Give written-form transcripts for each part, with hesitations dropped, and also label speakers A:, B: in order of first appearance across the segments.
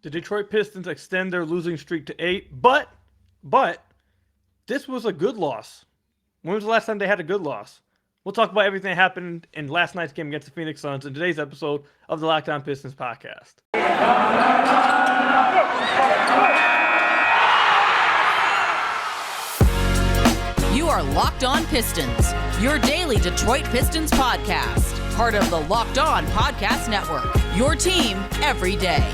A: The Detroit Pistons extend their losing streak to 8, but this was a good loss. When was the last time they had a good loss? We'll talk about everything that happened in last night's game against the Phoenix Suns in today's episode of the Locked On Pistons podcast.
B: You are Locked On Pistons, your daily Detroit Pistons podcast. Part of the Locked On Podcast Network, your team every day.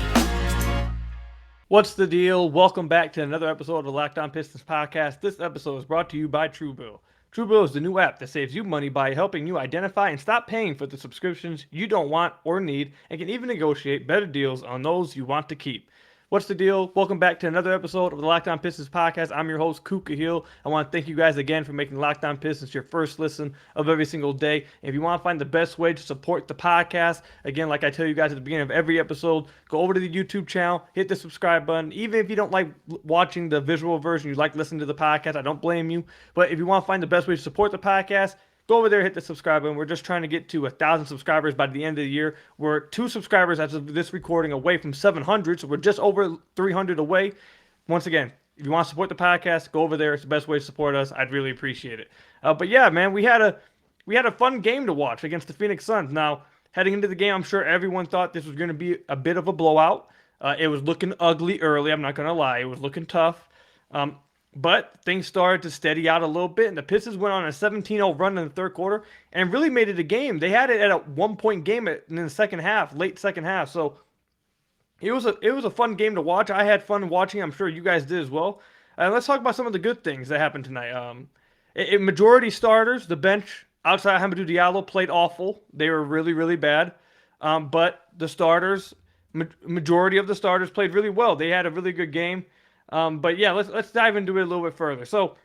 A: What's the deal? Welcome back to another episode of the Locked On Pistons podcast. This episode is brought to you by TrueBill. TrueBill is the new app that saves you money by helping you identify and stop paying for the subscriptions you don't want or need, and can even negotiate better deals on those you want to keep. What's the deal? Welcome back to another episode of the Locked On Pistons podcast. I'm your host, Kuka Hill. I want to thank you guys again for making Locked On Pistons your first listen of every single day. And if you want to find the best way to support the podcast, again, like I tell you guys at the beginning of every episode, go over to the YouTube channel, hit the subscribe button. Even if you don't like watching the visual version, you like listening to the podcast, I don't blame you. But if you want to find the best way to support the podcast, go over there, hit the subscribe button. We're just trying to get to 1,000 subscribers by the end of the year. We're 2 subscribers as of this recording away from 700, so we're just over 300 away. Once again, if you want to support the podcast, go over there. It's the best way to support us. I'd really appreciate it. But yeah, man, we had a fun game to watch against the Phoenix Suns. Now, heading into the game, I'm sure everyone thought this was going to be a bit of a blowout. It was looking ugly early. I'm not going to lie. It was looking tough. But things started to steady out a little bit, and the Pistons went on a 17-0 run in the third quarter and really made it a game. They had it at a 1-point game in the second half, late second half. So it was a fun game to watch. I had fun watching. I'm sure you guys did as well. Let's talk about some of the good things that happened tonight. Majority starters, the bench outside of Hamidou Diallo played awful. They were really, really bad. But the starters, majority of the starters played really well. They had a really good game. But yeah, let's dive into it a little bit further. So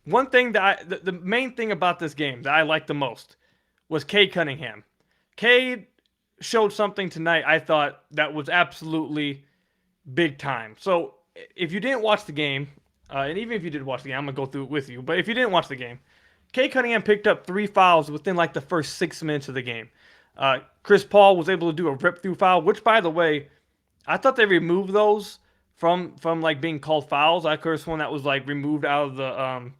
A: one thing that the main thing about this game that I liked the most was Cade Cunningham. Cade showed something tonight I thought that was absolutely big time. So if you didn't watch the game, and even if you did watch the game, I'm going to go through it with you. But if you didn't watch the game, Cade Cunningham picked up 3 fouls within like the first 6 minutes of the game. Chris Paul was able to do a rip-through foul, which, by the way, I thought they removed those from like being called fouls. I could have sworn that was like removed out of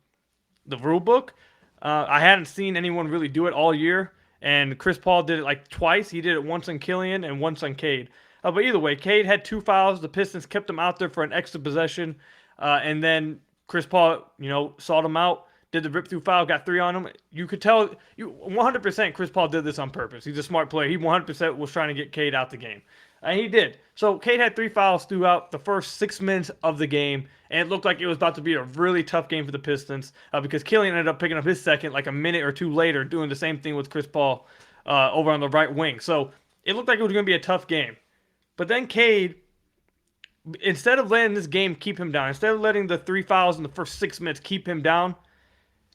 A: the rule book. I hadn't seen anyone really do it all year, and Chris Paul did it like twice. He did it once on Killian and once on Cade. But either way, Cade had 2 fouls. The Pistons kept him out there for an extra possession, and then Chris Paul, sought him out, did the rip through foul, got 3 on him. You could tell 100% Chris Paul did this on purpose. He's a smart player. He 100% was trying to get Cade out the game. And he did. So Cade had 3 fouls throughout the first 6 minutes of the game, and it looked like it was about to be a really tough game for the Pistons because Killian ended up picking up his second like a minute or 2 later, doing the same thing with Chris Paul over on the right wing. So it looked like it was going to be a tough game. But then Cade, instead of letting this game keep him down, instead of letting the 3 fouls in the first 6 minutes keep him down,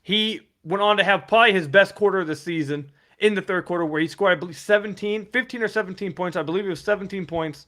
A: he went on to have probably his best quarter of the season in the third quarter, where he scored, I believe, 15 or 17 points. I believe it was 17 points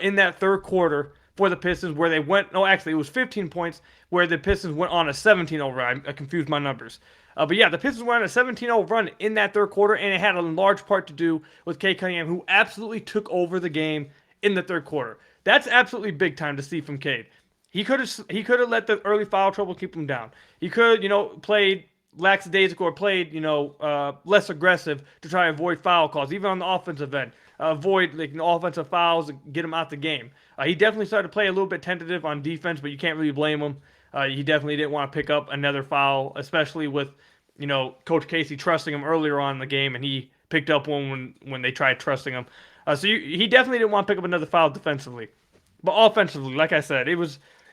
A: in that third quarter for the Pistons, where they went, no, actually, it was 15 points, where the Pistons went on a 17-0 run. I confused my numbers. But yeah, the Pistons went on a 17-0 run in that third quarter, and it had a large part to do with Cade Cunningham, who absolutely took over the game in the third quarter. That's absolutely big time to see from Cade. He could have let the early foul trouble keep him down. He could, played lackadaisical or played, less aggressive to try to avoid foul calls, even on the offensive end. Avoid offensive fouls and get him out the game. He definitely started to play a little bit tentative on defense, but you can't really blame him. He definitely didn't want to pick up another foul, especially with, Coach Casey trusting him earlier on in the game, and he picked up one when they tried trusting him. He definitely didn't want to pick up another foul defensively. But offensively, like I said,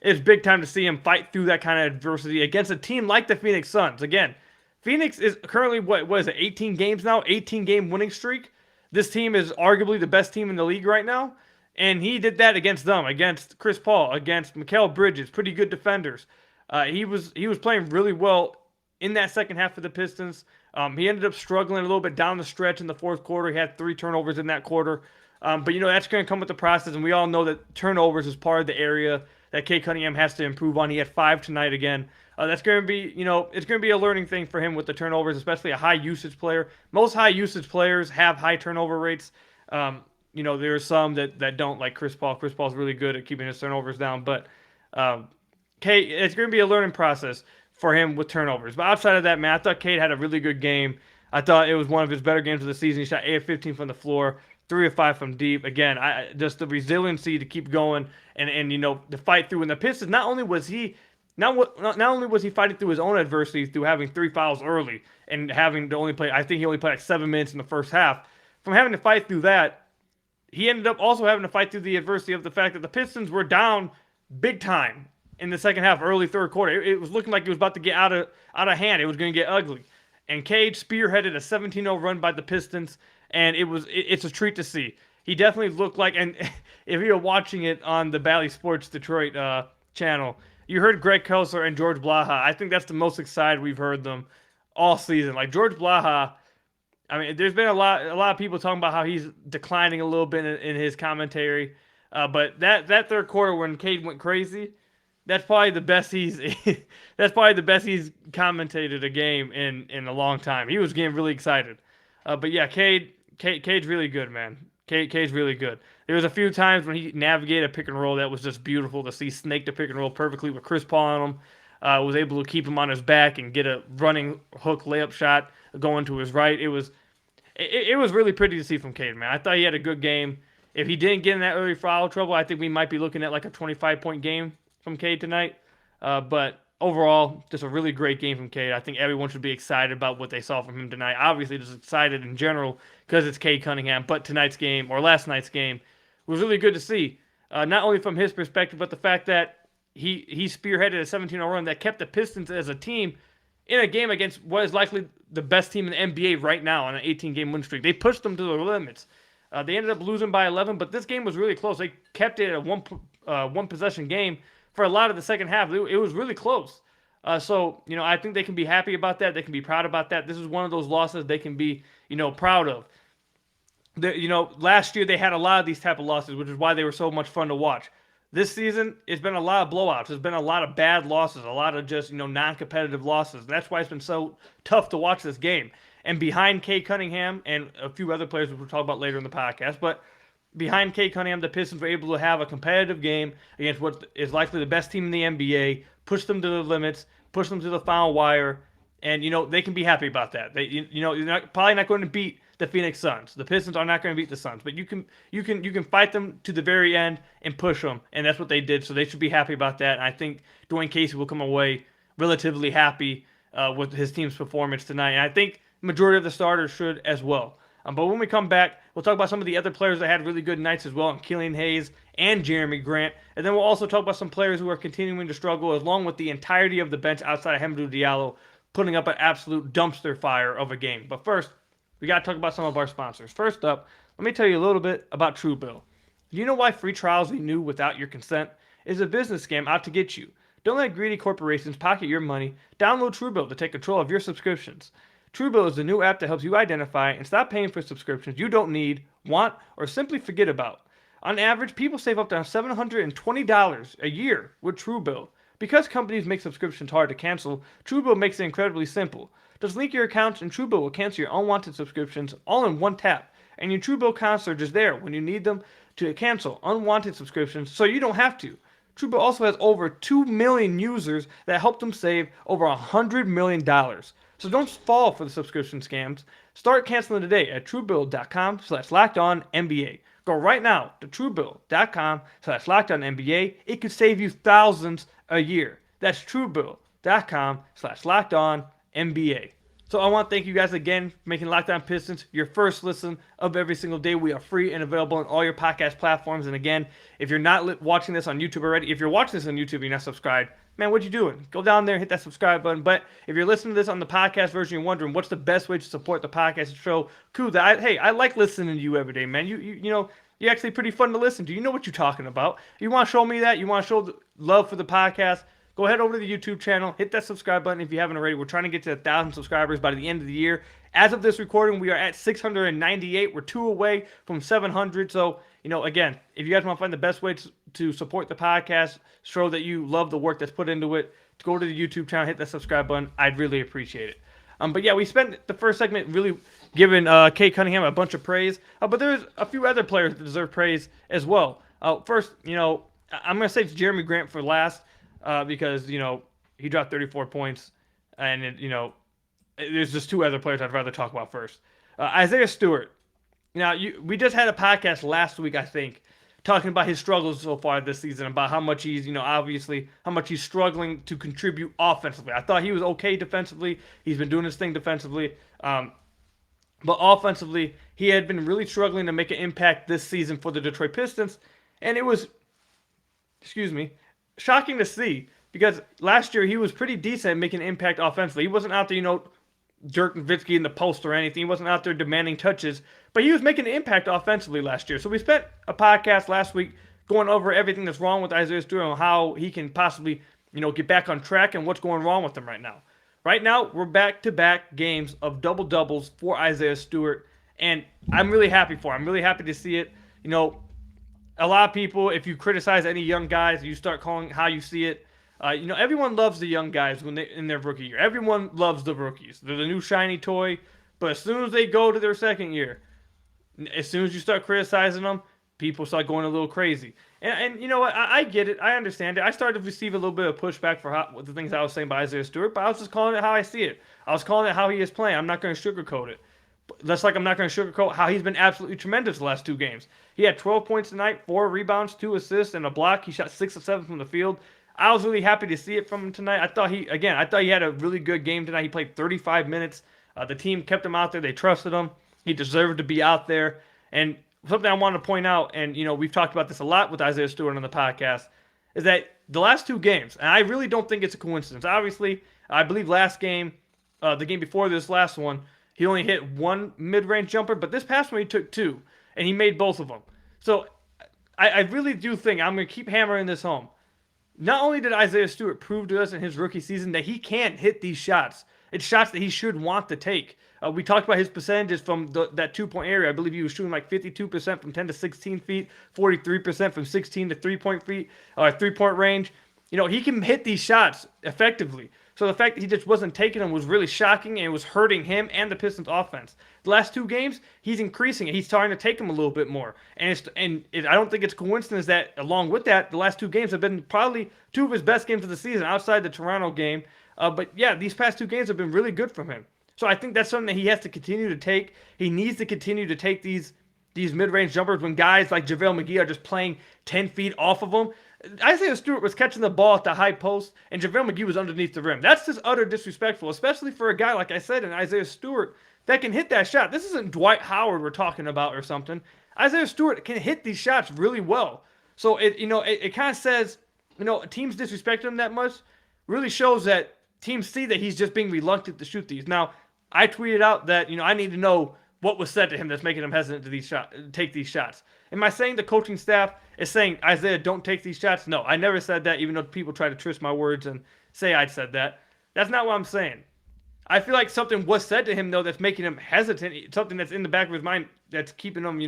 A: it's big time to see him fight through that kind of adversity against a team like the Phoenix Suns. Again, Phoenix is currently, what is it, 18 games now? 18-game winning streak. This team is arguably the best team in the league right now. And he did that against them, against Chris Paul, against Mikal Bridges, pretty good defenders. He was playing really well in that second half for the Pistons. He ended up struggling a little bit down the stretch in the fourth quarter. He had 3 turnovers in that quarter. But, that's going to come with the process, and we all know that turnovers is part of the area that Cade Cunningham has to improve on. He had 5 tonight again. That's going to be, it's going to be a learning thing for him with the turnovers, especially a high usage player. Most high usage players have high turnover rates. there are some that don't, like Chris Paul. Chris Paul's really good at keeping his turnovers down, but Cade, it's going to be a learning process for him with turnovers. But outside of that, man, I thought Cade had a really good game. I thought it was one of his better games of the season. He shot 8 of 15 from the floor, 3 of 5 from deep. Again, just the resiliency to keep going and to fight through. And the Pistons, not only was he fighting through his own adversity through having 3 fouls early and having to only play, I think he only played like 7 minutes in the first half. From having to fight through that, he ended up also having to fight through the adversity of the fact that the Pistons were down big time in the second half, early third quarter. It was looking like it was about to get out of hand. It was going to get ugly. And Cade spearheaded a 17-0 run by the Pistons, and it's a treat to see. He definitely looked like, and if you're watching it on the Bally Sports Detroit channel, you heard Greg Kelsler and George Blaha. I think that's the most excited we've heard them all season. Like George Blaha, I mean, there's been a lot of people talking about how he's declining a little bit in his commentary, but that third quarter when Cade went crazy, that's probably the best he's commentated a game in a long time. He was getting really excited, but yeah, Cade's really good, man. Cade's really good. There was a few times when he navigated a pick and roll that was just beautiful to see. Snake the pick and roll perfectly with Chris Paul on him. Was able to keep him on his back and get a running hook layup shot going to his right. It was really pretty to see from Cade, man. I thought he had a good game. If he didn't get in that early foul trouble, I think we might be looking at like a 25-point game from Cade tonight. But overall, just a really great game from Cade. I think everyone should be excited about what they saw from him tonight. Obviously, just excited in general because it's Cade Cunningham. But tonight's game, or last night's game, was really good to see. Not only from his perspective, but the fact that he spearheaded a 17-0 run that kept the Pistons as a team in a game against what is likely the best team in the NBA right now on an 18-game win streak. They pushed them to the limits. They ended up losing by 11, but this game was really close. They kept it a one-possession game for a lot of the second half. It was really close. So, I think they can be happy about that. They can be proud about that. This is one of those losses they can be, proud of. Last year they had a lot of these type of losses, which is why they were so much fun to watch. This season, it's been a lot of blowouts. There's been a lot of bad losses, a lot of just, non-competitive losses. And that's why it's been so tough to watch this game. And behind Cade Cunningham and a few other players, which we'll talk about later in the podcast, but behind Cade Cunningham, the Pistons were able to have a competitive game against what is likely the best team in the NBA, push them to the limits, push them to the final wire, and, they can be happy about that. You're probably not going to beat the Phoenix Suns. The Pistons are not going to beat the Suns, but you can fight them to the very end and push them, and that's what they did. So they should be happy about that. And I think Dwayne Casey will come away relatively happy with his team's performance tonight, and I think the majority of the starters should as well. But when we come back, we'll talk about some of the other players that had really good nights as well, and Killian Hayes and Jeremy Grant, and then we'll also talk about some players who are continuing to struggle, along with the entirety of the bench outside of Hamidou Diallo putting up an absolute dumpster fire of a game. But first, we got to talk about some of our sponsors. First up, let me tell you a little bit about TrueBill. Do you know why free trials renew without your consent? It's a business scam out to get you. Don't let greedy corporations pocket your money. Download TrueBill to take control of your subscriptions. TrueBill is the new app that helps you identify and stop paying for subscriptions you don't need, want, or simply forget about. On average, people save up to $720 a year with TrueBill. Because companies make subscriptions hard to cancel, TrueBill makes it incredibly simple. Just link your accounts and TrueBill will cancel your unwanted subscriptions all in one tap. And your TrueBill concierge is there when you need them to cancel unwanted subscriptions so you don't have to. TrueBill also has over 2 million users that help them save over $100 million. So don't fall for the subscription scams. Start canceling today at truebill.com/lockedonnba. Go right now to truebill.com/lockedonnba. It could save you thousands a year. That's truebill.com/lockedonnba. So I want to thank you guys again for making Locked On Pistons your first listen of every single day. We are free and available on all your podcast platforms. And again, if you're not watching this on YouTube already, if you're watching this on YouTube and you're not subscribed, man, what you doing? Go down there and hit that subscribe button. But if you're listening to this on the podcast version, you're wondering what's the best way to support the podcast show, cool. I like listening to you every day, man. You're actually pretty fun to listen to. You know what you're talking about. You want to show me that? You want to show the love for the podcast? Go ahead over to the YouTube channel, hit that subscribe button if you haven't already. We're trying to get to 1,000 subscribers by the end of the year. As of this recording, we are at 698. We're 2 away from 700. So, again, if you guys want to find the best way to support the podcast, show that you love the work that's put into it, to go to the YouTube channel, hit that subscribe button. I'd really appreciate it. But yeah, we spent the first segment really, giving Cade Cunningham a bunch of praise. But there's a few other players that deserve praise as well. First, I'm going to save Jeremy Grant for last because, he dropped 34 points. And, there's just two other players I'd rather talk about first. Isaiah Stewart. Now, we just had a podcast last week, I think, talking about his struggles so far this season, about how much he's, obviously, how much he's struggling to contribute offensively. I thought he was okay defensively. He's been doing his thing defensively. But offensively, he had been really struggling to make an impact this season for the Detroit Pistons. And it was, shocking to see. Because last year, he was pretty decent at making an impact offensively. He wasn't out there, Dirk Nowitzki in the post or anything. He wasn't out there demanding touches. But he was making an impact offensively last year. So we spent a podcast last week going over everything that's wrong with Isaiah Stewart and how he can possibly, get back on track and what's going wrong with him right now. Right now, we're back-to-back games of double-doubles for Isaiah Stewart. And I'm really happy for him. I'm really happy to see it. A lot of people, if you criticize any young guys, you start calling how you see it. Everyone loves the young guys when they in their rookie year. Everyone loves the rookies. They're the new shiny toy. But as soon as they go to their second year, as soon as you start criticizing them, people start going a little crazy. And you know what? I get it. I understand it. I started to receive a little bit of pushback for the things I was saying about Isaiah Stewart, but I was just calling it how I see it. I was calling it how he is playing. I'm not going to sugarcoat it. Just like I'm not going to sugarcoat how he's been absolutely tremendous the last two games. He had 12 points tonight, 4 rebounds, 2 assists, and a block. He shot 6 of 7 from the field. I was really happy to see it from him tonight. I thought he had a really good game tonight. He played 35 minutes. The team kept him out there. They trusted him. He deserved to be out there. And something I want to point out, and we've talked about this a lot with Isaiah Stewart on the podcast, is that the last two games, and I really don't think it's a coincidence. Obviously, I believe last game, the game before this last one, he only hit one mid-range jumper, but this past one he took 2, and he made both of them. So I really do think, I'm going to keep hammering this home. Not only did Isaiah Stewart prove to us in his rookie season that he can hit these shots, it's shots that he should want to take. We talked about his percentages from that 2-point area. I believe he was shooting like 52% from 10 to 16 feet, 43% from 16 to 3-point feet, 3-point range. He can hit these shots effectively. So the fact that he just wasn't taking them was really shocking, and it was hurting him and the Pistons offense. The last two games, he's increasing it. He's starting to take them a little bit more. I don't think it's coincidence that, along with that, the last two games have been probably two of his best games of the season outside the Toronto game. But yeah, these past two games have been really good from him. So I think that's something that he has to continue to take. He needs to continue to take these mid-range jumpers when guys like JaVale McGee are just playing 10 feet off of him. Isaiah Stewart was catching the ball at the high post, and JaVale McGee was underneath the rim. That's just utter disrespectful, especially for a guy, like I said, in Isaiah Stewart, that can hit that shot. This isn't Dwight Howard we're talking about or something. Isaiah Stewart can hit these shots really well. So it kind of says, teams disrespect him that much really shows that teams see that he's just being reluctant to shoot these. Now, I tweeted out that, I need to know what was said to him that's making him hesitant to take these shots. Am I saying the coaching staff is saying, Isaiah, don't take these shots? No, I never said that, even though people try to twist my words and say I said that. That's not what I'm saying. I feel like something was said to him, though, that's making him hesitant, something that's in the back of his mind that's keeping him, a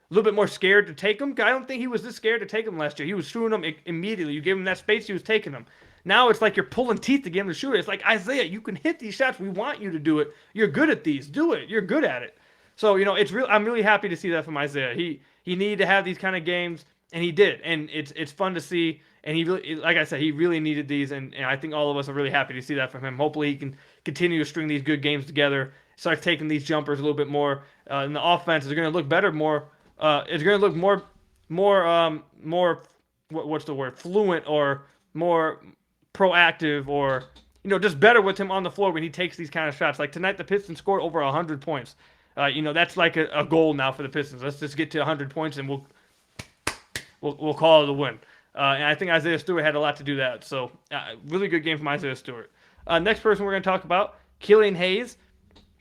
A: little bit more scared to take them. I don't think he was this scared to take them last year. He was shooting them immediately. You gave him that space, he was taking them. Now it's like you're pulling teeth to get him to shoot it. It's like, Isaiah, you can hit these shots. We want you to do it. You're good at these. Do it. You're good at it. So, it's real. I'm really happy to see that from Isaiah. He needed to have these kind of games, and he did. And it's fun to see. And he really, like I said, he really needed these. And I think all of us are really happy to see that from him. Hopefully he can continue to string these good games together, start taking these jumpers a little bit more. And the offense is going to look better more. It's going to look more, what's the word? Fluent or more proactive or, just better with him on the floor when he takes these kind of shots. Like tonight, the Pistons scored over 100 points. That's like a goal now for the Pistons. Let's just get to 100 points and we'll call it a win. And I think Isaiah Stewart had a lot to do that. So really good game from Isaiah Stewart. Next person we're going to talk about, Killian Hayes.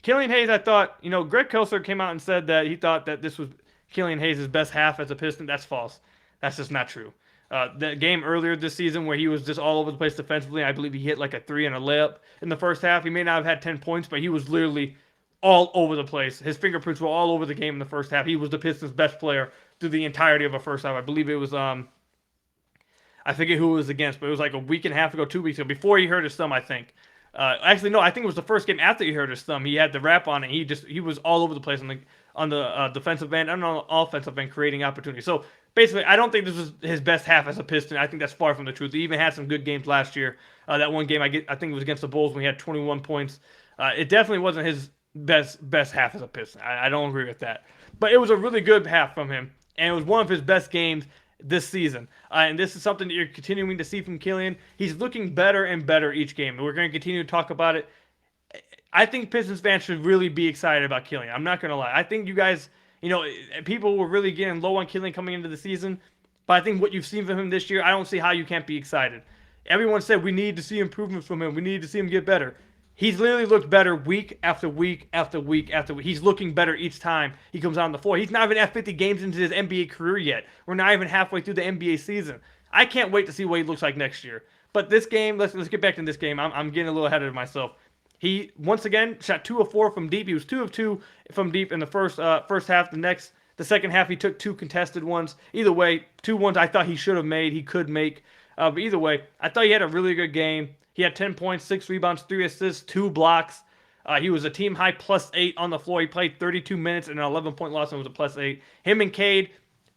A: Killian Hayes, I thought, Greg Kelser came out and said that he thought that this was Killian Hayes' best half as a Piston. That's false. That's just not true. The game earlier this season where he was just all over the place defensively, I believe he hit like a 3 and a layup in the first half. He may not have had 10 points, but he was literally all over the place. His fingerprints were all over the game in the first half. He was the Pistons' best player through the entirety of the first half. I believe it was, I forget who it was against, but it was like a week and a half ago, 2 weeks ago, before he hurt his thumb, I think. Actually, no, I think it was the first game after he hurt his thumb. He had the wrap on, and he was all over the place on the defensive end and on the offensive end, creating opportunities. So basically, I don't think this was his best half as a Piston. I think that's far from the truth. He even had some good games last year. That one game, I think it was against the Bulls when he had 21 points. It definitely wasn't his best half as a Piston. I don't agree with that. But it was a really good half from him, and it was one of his best games this season. And this is something that you're continuing to see from Killian. He's looking better and better each game, and we're going to continue to talk about it. I think Pistons fans should really be excited about Killian. I'm not going to lie. I think you guys, people were really getting low on Killian coming into the season, but I think what you've seen from him this year, I don't see how you can't be excited. Everyone said we need to see improvements from him. We need to see him get better. He's literally looked better week after week after week after week. He's looking better each time he comes on the floor. He's not even at 50 games into his NBA career yet. We're not even halfway through the NBA season. I can't wait to see what he looks like next year. But this game, let's get back to this game. I'm getting a little ahead of myself. He once again shot 2 of 4 from deep. He was 2 of 2 from deep in the first half. The second half he took 2 contested ones. Either way, 2 ones I thought he should have made. He could make. But either way, I thought he had a really good game. He had 10 points, 6 rebounds, 3 assists, 2 blocks. He was a team high +8 on the floor. He played 32 minutes and an 11-point loss and was a +8. Him and Cade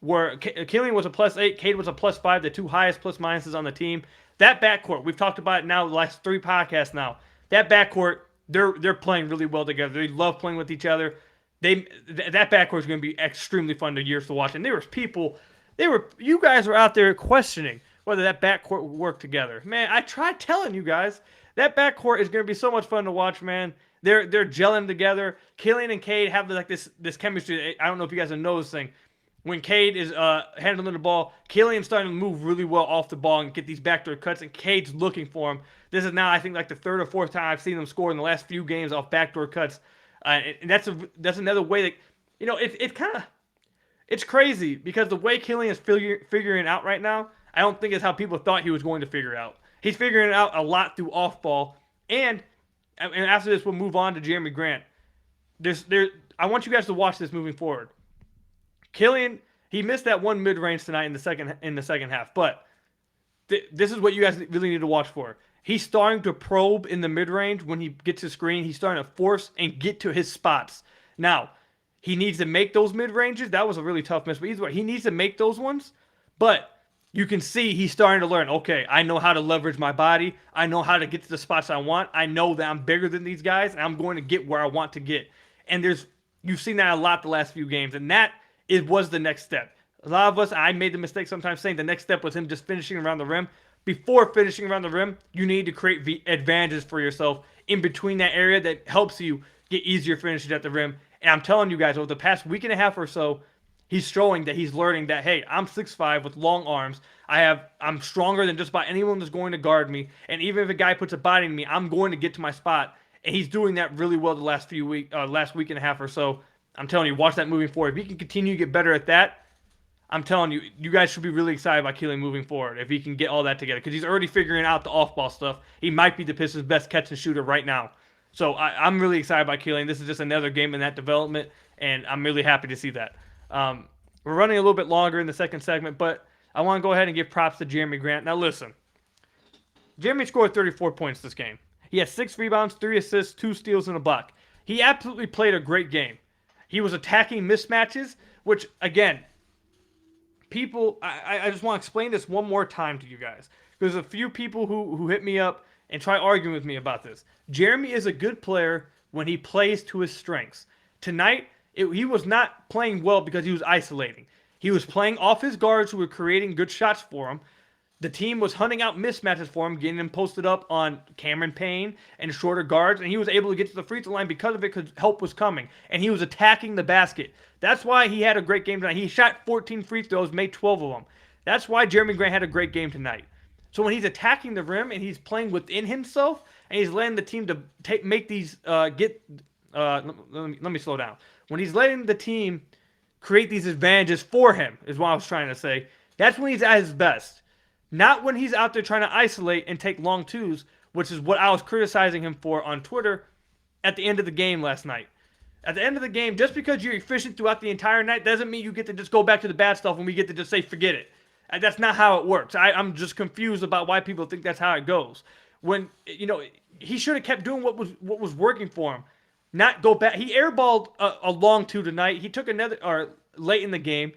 A: Killian was a +8. Cade was a +5. The 2 highest plus minuses on the team. That backcourt, we've talked about it now the last 3 podcasts now. That backcourt, they're playing really well together. They love playing with each other. That backcourt is going to be extremely fun to watch. And you guys were out there questioning whether that backcourt would work together. Man, I tried telling you guys that backcourt is going to be so much fun to watch, man. They're gelling together. Killian and Cade have this chemistry. I don't know if you guys know this thing. When Cade is handling the ball, Killian's starting to move really well off the ball and get these backdoor cuts, and Cade's looking for him. This is now, I think, like the 3rd or 4th time I've seen them score in the last few games off backdoor cuts. And that's another way that, it's crazy because the way Killian is figuring out right now, I don't think it's how people thought he was going to figure out. He's figuring it out a lot through off ball. And after this, we'll move on to Jeremy Grant. I want you guys to watch this moving forward. Killian, he missed that one mid-range tonight in the second half, but this is what you guys really need to watch for. He's starting to probe in the mid-range when he gets his screen. He's starting to force and get to his spots. Now, he needs to make those mid-ranges. That was a really tough miss, but either way, he needs to make those ones. But you can see he's starting to learn, okay, I know how to leverage my body. I know how to get to the spots I want. I know that I'm bigger than these guys, and I'm going to get where I want to get. And you've seen that a lot the last few games, and that was the next step. A lot of us, I made the mistake sometimes saying the next step was him just finishing around the rim. Before finishing around the rim, you need to create advantages for yourself in between that area that helps you get easier finishes at the rim. And I'm telling you guys, over the past week and a half or so, he's showing that he's learning that, hey, I'm 6'5" with long arms. I'm stronger than just about anyone that's going to guard me. And even if a guy puts a body in me, I'm going to get to my spot. And he's doing that really well the last week and a half or so. I'm telling you, watch that moving forward. If he can continue to get better at that, I'm telling you, you guys should be really excited about Killian moving forward if he can get all that together. Because he's already figuring out the off-ball stuff. He might be the Pistons' best catch and shooter right now. So I'm really excited about Killian. This is just another game in that development, and I'm really happy to see that. We're running a little bit longer in the second segment, but I want to go ahead and give props to Jeremy Grant. Now listen, Jeremy scored 34 points this game. He had 6 rebounds, 3 assists, 2 steals, and a block. He absolutely played a great game. He was attacking mismatches, which, again, people, I just want to explain this one more time to you guys. There's a few people who hit me up and try arguing with me about this. Jeremy is a good player when he plays to his strengths. Tonight, he was not playing well because he was isolating. He was playing off his guards who were creating good shots for him. The team was hunting out mismatches for him, getting him posted up on Cameron Payne and shorter guards, and he was able to get to the free throw line because of it, because help was coming, and he was attacking the basket. That's why he had a great game tonight. He shot 14 free throws, made 12 of them. That's why Jeremy Grant had a great game tonight. So when he's attacking the rim and he's playing within himself, and he's letting the team to make these let me slow down. When he's letting the team create these advantages for him, is what I was trying to say. That's when he's at his best. Not when he's out there trying to isolate and take long twos, which is what I was criticizing him for on Twitter at the end of the game last night. At the end of the game, just because you're efficient throughout the entire night doesn't mean you get to just go back to the bad stuff and we get to just say, forget it. That's not how it works. I'm just confused about why people think that's how it goes. when, he should have kept doing what was working for him. Not go back. He airballed a long two tonight. He took another, or late in the game,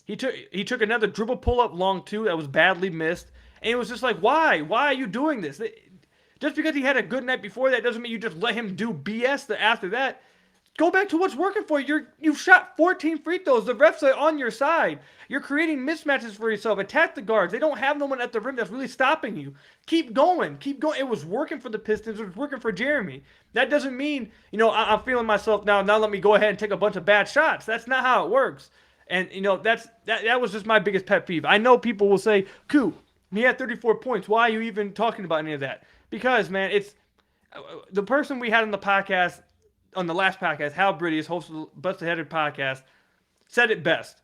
A: he took another dribble pull up long two that was badly missed. And it was just like, why? Why are you doing this? Just because he had a good night before that doesn't mean you just let him do BS after that. Go back to what's working for you. You've shot 14 free throws. The refs are on your side. You're creating mismatches for yourself. Attack the guards. They don't have no one at the rim that's really stopping you. Keep going. Keep going. It was working for the Pistons. It was working for Jeremy. That doesn't mean, I'm feeling myself now. Now let me go ahead and take a bunch of bad shots. That's not how it works. And, that was just my biggest pet peeve. I know people will say, Koo, he had 34 points. Why are you even talking about any of that? Because, man, it's the person we had on the podcast, on the last podcast, Hal Bridges, host of the Busted Headed podcast, said it best.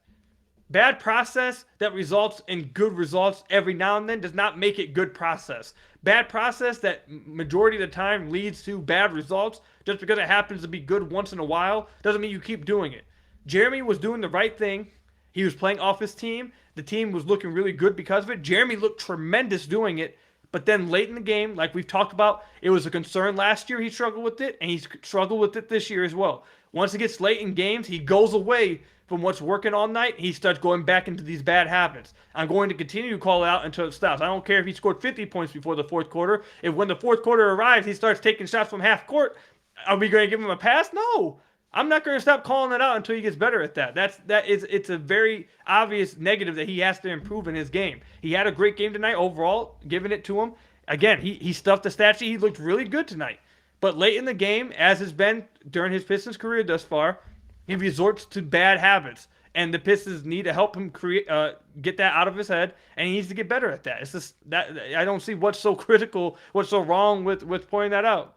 A: Bad process that results in good results every now and then does not make it good process. Bad process that majority of the time leads to bad results just because it happens to be good once in a while doesn't mean you keep doing it. Jeremy was doing the right thing. He was playing off his team. The team was looking really good because of it. Jeremy looked tremendous doing it. But then late in the game, like we've talked about, it was a concern last year. He struggled with it, and he's struggled with it this year as well. Once it gets late in games, he goes away from what's working all night. He starts going back into these bad habits. I'm going to continue to call it out until it stops. I don't care if he scored 50 points before the fourth quarter. If when the fourth quarter arrives, he starts taking shots from half court, are we going to give him a pass? No. I'm not going to stop calling it out until he gets better at that. It's a very obvious negative that he has to improve in his game. He had a great game tonight overall, giving it to him. Again, he stuffed the stat sheet. He looked really good tonight. But late in the game, as has been during his Pistons career thus far, he resorts to bad habits. And the Pistons need to help him get that out of his head, and he needs to get better at that. It's just that I don't see what's so critical, what's so wrong with pointing that out.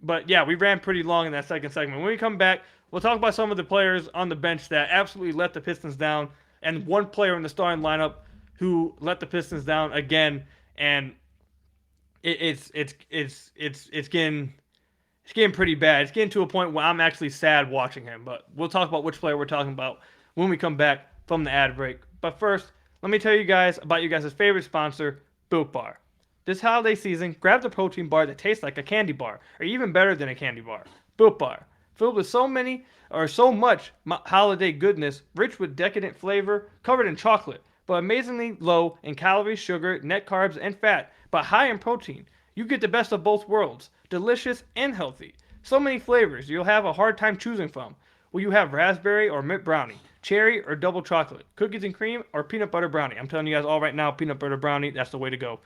A: But yeah, we ran pretty long in that second segment. When we come back, we'll talk about some of the players on the bench that absolutely let the Pistons down, and one player in the starting lineup who let the Pistons down again. And it's getting pretty bad. It's getting to a point where I'm actually sad watching him. But we'll talk about which player we're talking about when we come back from the ad break. But first, let me tell you guys about you guys' favorite sponsor, Built Bar. This holiday season, grab the protein bar that tastes like a candy bar, or even better than a candy bar. Built Bar, filled with so much holiday goodness, rich with decadent flavor, covered in chocolate, but amazingly low in calories, sugar, net carbs, and fat, but high in protein. You get the best of both worlds, delicious and healthy. So many flavors you'll have a hard time choosing from. Will you have raspberry or mint brownie, cherry or double chocolate, cookies and cream or peanut butter brownie? I'm telling you guys all right now, peanut butter brownie, that's the way to go.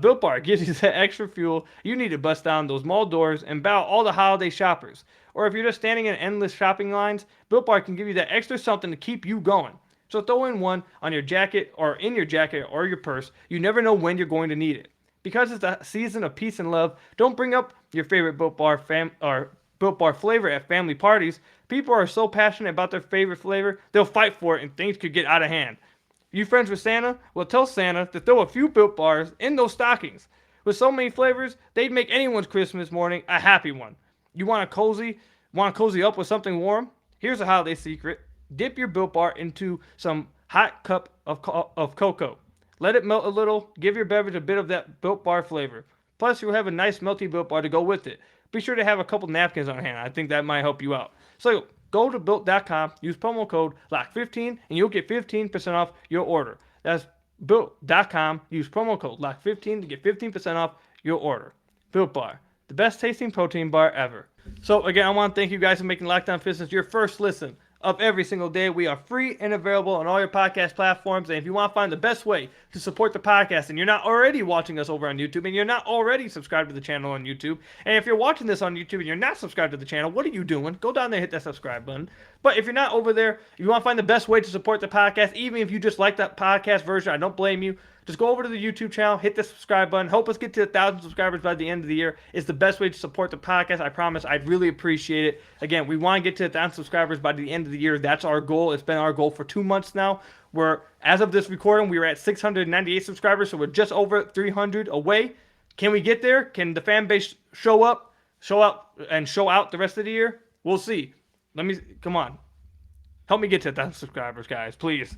A: Built Bar gives you that extra fuel you need to bust down those mall doors and bow all the holiday shoppers. Or if you're just standing in endless shopping lines, Built Bar can give you that extra something to keep you going. So throw in one on your jacket or in your jacket or your purse. You never know when you're going to need it. Because it's a season of peace and love, don't bring up your favorite Built Bar flavor at family parties. People are so passionate about their favorite flavor, they'll fight for it and things could get out of hand. You friends with Santa? Well, tell Santa to throw a few Built Bars in those stockings. With so many flavors, they'd make anyone's Christmas morning a happy one. You want to cozy up with something warm? Here's a holiday secret. Dip your Built Bar into some hot cup of cocoa. Let it melt a little. Give your beverage a bit of that Built Bar flavor. Plus, you'll have a nice melty Built Bar to go with it. Be sure to have a couple napkins on hand. I think that might help you out. So, go to Built.com, use promo code LOCK15, and you'll get 15% off your order. That's Built.com, use promo code LOCK15 to get 15% off your order. Built Bar, the best tasting protein bar ever. So again, I want to thank you guys for making Locked On Pistons your first listen of every single day. We are free and available on all your podcast platforms. And if you want to find the best way to support the podcast and you're not already watching us over on YouTube and you're not already subscribed to the channel on YouTube, and if you're watching this on YouTube and you're not subscribed to the channel, what are you doing? Go down there and hit that subscribe button. But if you're not over there, if you want to find the best way to support the podcast, even if you just like that podcast version, I don't blame you. Just go over to the YouTube channel, hit the subscribe button, help us get to 1,000 subscribers by the end of the year. It's the best way to support the podcast. I promise. I'd really appreciate it. Again, we want to get to 1,000 subscribers by the end of the year. That's our goal. It's been our goal for 2 months now. As of this recording, we were at 698 subscribers, so we're just over 300 away. Can we get there? Can the fan base show out the rest of the year? We'll see. Come on. Help me get to 1,000 subscribers, guys, please.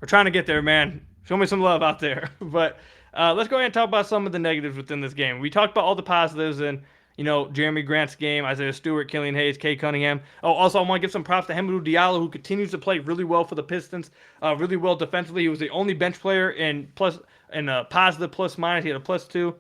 A: We're trying to get there, man. Show me some love out there. But Let's go ahead and talk about some of the negatives within this game. We talked about all the positives in, Jeremy Grant's game, Isaiah Stewart, Killian Hayes, Cade Cunningham. Oh, also, I want to give some props to Hamidou Diallo, who continues to play really well for the Pistons, really well defensively. He was the only bench player in positive plus minus. He had a +2.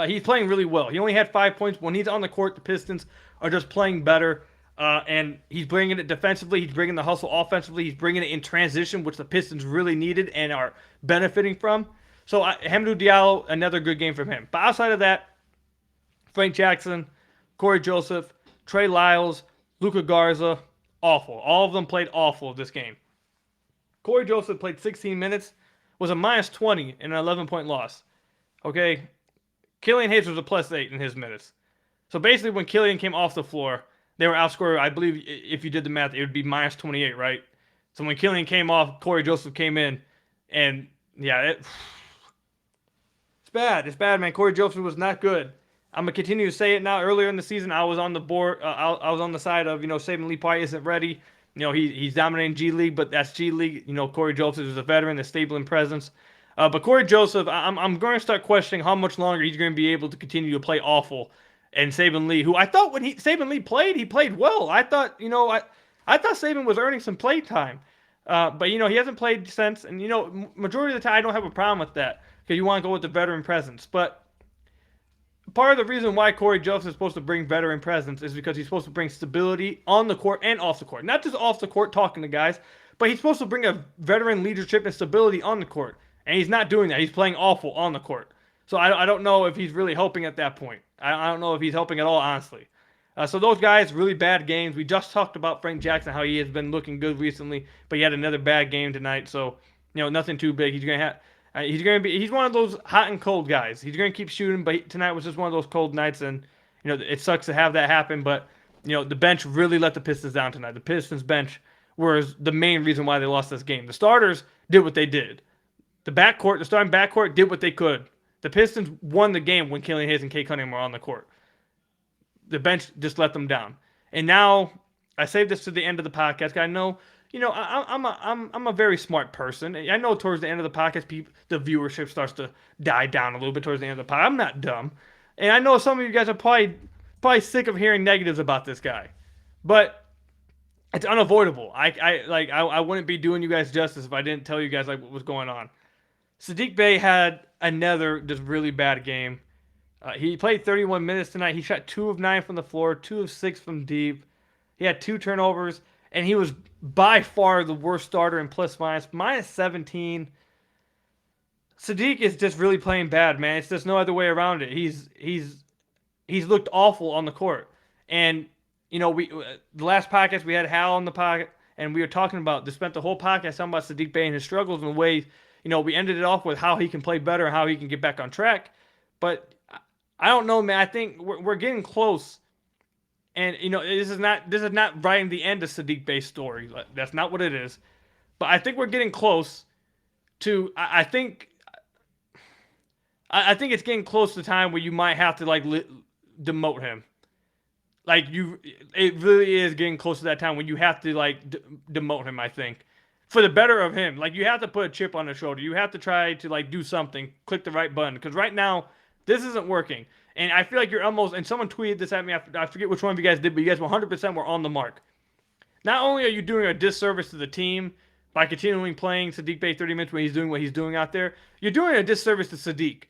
A: He's playing really well. He only had 5 points. When he's on the court, the Pistons are just playing better. And he's bringing it defensively. He's bringing the hustle offensively. He's bringing it in transition, which the Pistons really needed and are benefiting from. So Hamidou Diallo, another good game from him. But outside of that, Frank Jackson, Corey Joseph, Trey Lyles, Luka Garza, awful. All of them played awful this game. Corey Joseph played 16 minutes, was a -20 in an 11-point loss. Okay, Killian Hayes was a +8 in his minutes. So basically when Killian came off the floor, they were outscored. I believe if you did the math, it would be -28, right? So when Killian came off, Corey Joseph came in, and yeah, it's bad. It's bad, man. Corey Joseph was not good. I'm gonna continue to say it now. Earlier in the season, I was on the board. I was on the side of Saban Lee probably isn't ready. He's dominating G League, but that's G League. Corey Joseph is a veteran, a stable in presence. But Corey Joseph, I'm going to start questioning how much longer he's going to be able to continue to play awful. And Saban Lee, who I thought when Saban Lee played, he played well. I thought I thought Saban was earning some play time. But he hasn't played since. And majority of the time I don't have a problem with that because you want to go with the veteran presence. But part of the reason why Corey Joseph is supposed to bring veteran presence is because he's supposed to bring stability on the court and off the court. Not just off the court talking to guys, but he's supposed to bring a veteran leadership and stability on the court. And he's not doing that. He's playing awful on the court. So I don't know if he's really helping at that point. I don't know if he's helping at all, honestly. So those guys, really bad games. We just talked about Frank Jackson, how he has been looking good recently, but he had another bad game tonight. So, nothing too big. He's he's one of those hot and cold guys. He's going to keep shooting, but tonight was just one of those cold nights, and it sucks to have that happen. But the bench really let the Pistons down tonight. The Pistons bench was the main reason why they lost this game. The starters did what they did. The starting backcourt did what they could. The Pistons won the game when Killian Hayes and Cade Cunningham were on the court. The bench just let them down. And now I saved this to the end of the podcast. I know, I'm a very smart person. I know towards the end of the podcast, the viewership starts to die down a little bit towards the end of the podcast. I'm not dumb, and I know some of you guys are probably sick of hearing negatives about this guy, but it's unavoidable. I wouldn't be doing you guys justice if I didn't tell you guys what was going on. Saddiq Bey had another just really bad game. He played 31 minutes tonight. He shot 2 of 9 from the floor, 2 of 6 from deep. He had 2 turnovers, and he was by far the worst starter in -17. Saddiq is just really playing bad, man. It's just no other way around it. He's looked awful on the court. And the last podcast we had Hal on the podcast, and we were talking about, they spent the whole podcast talking about Saddiq Bey and his struggles and the ways. We ended it off with how he can play better and how he can get back on track. But I don't know, man. I think we're getting close. And, this is not writing the end of Saddiq Bey's story. That's not what it is. But I think we're getting close to, I think it's getting close to the time where you might have to, demote him. It really is getting close to that time when you have to, demote him, I think. For the better of him. You have to put a chip on his shoulder. You have to try to, do something. Click the right button. Because right now, this isn't working. And I feel like you're almost, and someone tweeted this at me, I forget which one of you guys did, but you guys 100% were on the mark. Not only are you doing a disservice to the team by continuing playing Saddiq Bey 30 minutes when he's doing what he's doing out there, you're doing a disservice to Saddiq.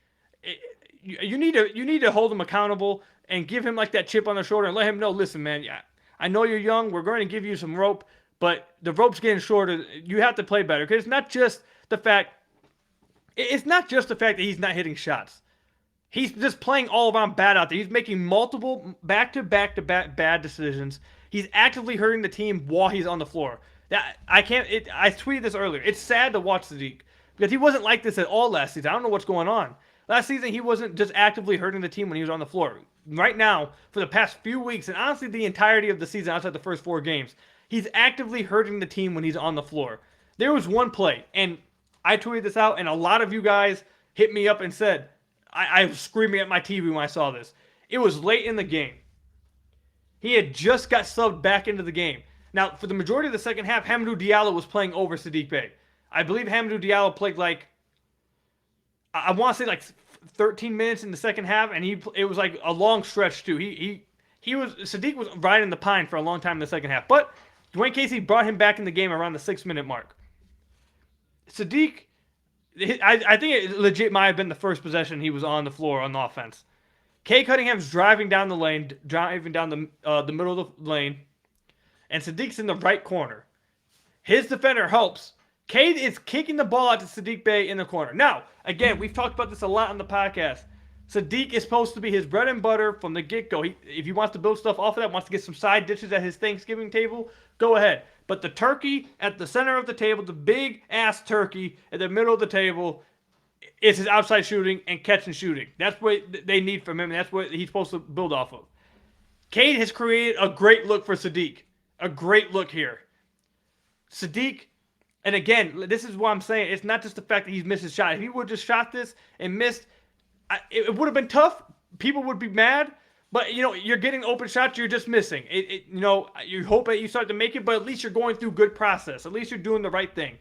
A: You need to hold him accountable and give him that chip on the shoulder and let him know, listen, man, I know you're young. We're going to give you some rope, but the rope's getting shorter. You have to play better. Because it's not just the fact that he's not hitting shots. He's just playing all around bad out there. He's making multiple back-to-back bad decisions. He's actively hurting the team while he's on the floor. I tweeted this earlier. It's sad to watch Saddiq because he wasn't like this at all last season. I don't know what's going on. Last season, he wasn't just actively hurting the team when he was on the floor. Right now, for the past few weeks, and honestly the entirety of the season outside the first 4 games, he's actively hurting the team when he's on the floor. There was one play, and I tweeted this out, and a lot of you guys hit me up and said, I was screaming at my TV when I saw this. It was late in the game. He had just got subbed back into the game. Now, for the majority of the second half, Hamidou Diallo was playing over Saddiq Bey. I believe Hamidou Diallo played I want to say like 13 minutes in the second half, and it was like a long stretch too. Saddiq was riding the pine for a long time in the second half, but Dwayne Casey brought him back in the game around the 6-minute mark. Saddiq, I think it legit might have been the first possession he was on the floor on the offense. Cade Cunningham's driving down the middle of the lane, and Saddiq's in the right corner. His defender helps. Cade is kicking the ball out to Saddiq Bey in the corner. Now, again, we've talked about this a lot on the podcast. Saddiq is supposed to be his bread and butter from the get-go. If he wants to build stuff off of that, wants to get some side dishes at his Thanksgiving table, go ahead. But the turkey at the center of the table, the big-ass turkey at the middle of the table, is his outside shooting and catch and shooting. That's what they need from him, and that's what he's supposed to build off of. Cade has created a great look for Saddiq. A great look here. Saddiq, and again, this is what I'm saying. It's not just the fact that he's missed his shot. If he would have just shot this and missed, it would have been tough. People would be mad. But, you're getting open shots, you're just missing. You hope that you start to make it, but at least you're going through good process. At least you're doing the right thing.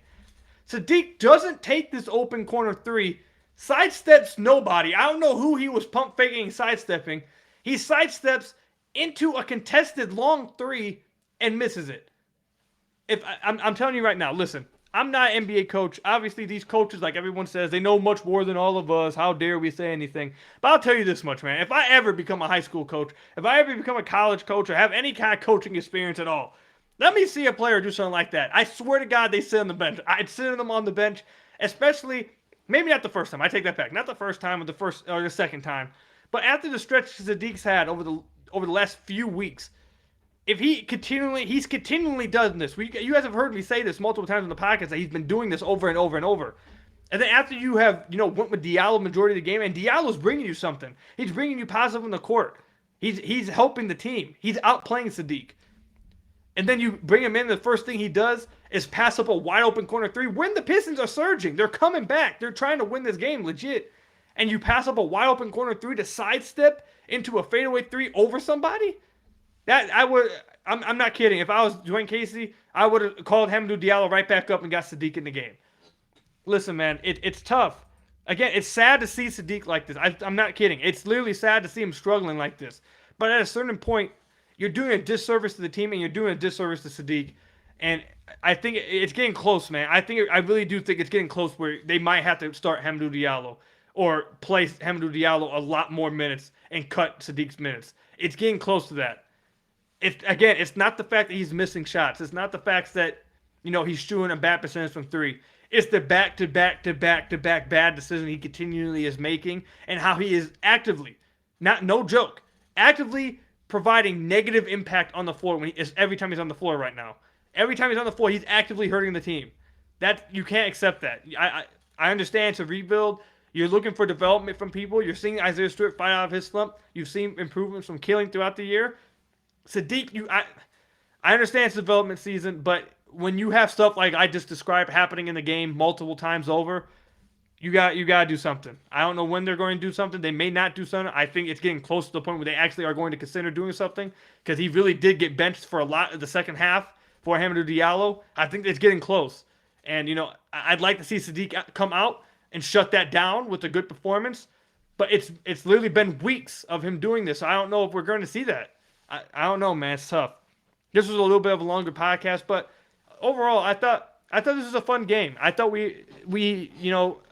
A: Saddiq doesn't take this open corner three, sidesteps nobody. I don't know who he was pump faking and sidestepping. He sidesteps into a contested long three and misses it. I'm telling you right now, listen, I'm not an NBA coach. Obviously, these coaches, like everyone says, they know much more than all of us. How dare we say anything? But I'll tell you this much, man. If I ever become a high school coach, if I ever become a college coach or have any kind of coaching experience at all, let me see a player do something like that. I swear to God, they sit on the bench. I'd sit them on the bench, especially, maybe not the first time. I take that back. Not the first time or the second time. But after the stretch Saddiq's had over the last few weeks, if he's continually done this. You guys have heard me say this multiple times on the podcast that he's been doing this over and over and over. And then after you have, went with Diallo majority of the game, and Diallo's bringing you something. He's bringing you positive on the court. He's helping the team. He's outplaying Saddiq. And then you bring him in, the first thing he does is pass up a wide open corner three when the Pistons are surging. They're coming back. They're trying to win this game, legit. And you pass up a wide open corner three to sidestep into a fadeaway three over somebody? I'm not kidding. If I was Dwayne Casey, I would have called Hamidou Diallo right back up and got Saddiq in the game. Listen, man, it's tough. Again, it's sad to see Saddiq like this. I'm not kidding. It's literally sad to see him struggling like this. But at a certain point, you're doing a disservice to the team and you're doing a disservice to Saddiq. And I think it's getting close, man. I really do think it's getting close where they might have to start Hamidou Diallo or play Hamidou Diallo a lot more minutes and cut Saddiq's minutes. It's getting close to that. It's not the fact that he's missing shots. It's not the fact that, he's shooting a bad percentage from three. It's the back-to-back bad decision he continually is making and how he is actively, no joke, actively providing negative impact on the floor every time he's on the floor right now. Every time he's on the floor, he's actively hurting the team. You can't accept that. I understand it's a rebuild. You're looking for development from people. You're seeing Isaiah Stewart fight out of his slump. You've seen improvements from Killing throughout the year. Saddiq, I understand it's development season, but when you have stuff like I just described happening in the game multiple times over, you got to do something. I don't know when they're going to do something. They may not do something. I think it's getting close to the point where they actually are going to consider doing something because he really did get benched for a lot of the second half for Hamidou Diallo. I think it's getting close. And, I'd like to see Saddiq come out and shut that down with a good performance, but it's literally been weeks of him doing this. So I don't know if we're going to see that. I don't know, man. It's tough. This was a little bit of a longer podcast, but overall, I thought this was a fun game. I thought we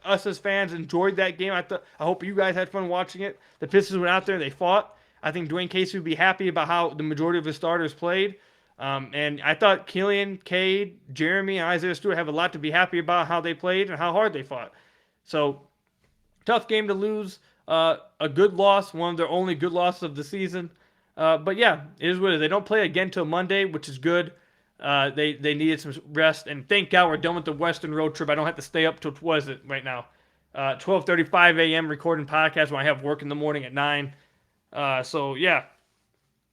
A: us as fans enjoyed that game. I hope you guys had fun watching it. The Pistons went out there and they fought. I think Dwayne Casey would be happy about how the majority of his starters played. And I thought Killian, Cade, Jeremy, and Isaiah Stewart have a lot to be happy about how they played and how hard they fought. So, tough game to lose. A good loss, one of their only good losses of the season. But yeah, it is what it is. They don't play again till Monday, which is good. They needed some rest, and thank God we're done with the Western road trip. I don't have to stay up till, what is it right now? 12:35 a.m. recording podcast when I have work in the morning at 9. So yeah,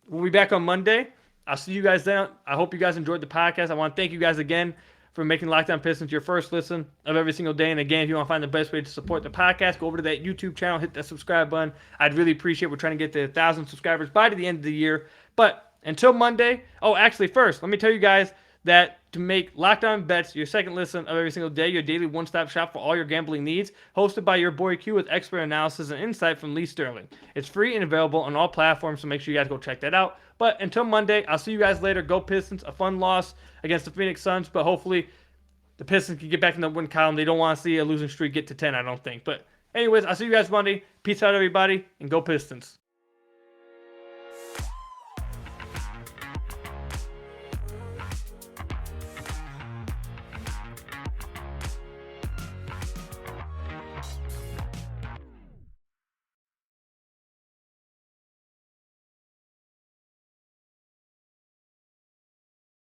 A: we'll be back on Monday. I'll see you guys then. I hope you guys enjoyed the podcast. I want to thank you guys again for making Locked On Pistons your first listen of every single day. And again, if you want to find the best way to support the podcast, go over to that YouTube channel, hit that subscribe button. I'd really appreciate it. We're trying to get to 1,000 subscribers by the end of the year. But until Monday, actually first, let me tell you guys that to make Locked On Bets your second listen of every single day, your daily one-stop shop for all your gambling needs, hosted by your boy Q with expert analysis and insight from Lee Sterling. It's free and available on all platforms, so make sure you guys go check that out. But until Monday, I'll see you guys later. Go Pistons. A fun loss against the Phoenix Suns, but hopefully the Pistons can get back in the win column. They don't want to see a losing streak get to 10, I don't think. But anyways, I'll see you guys Monday. Peace out, everybody, and go Pistons.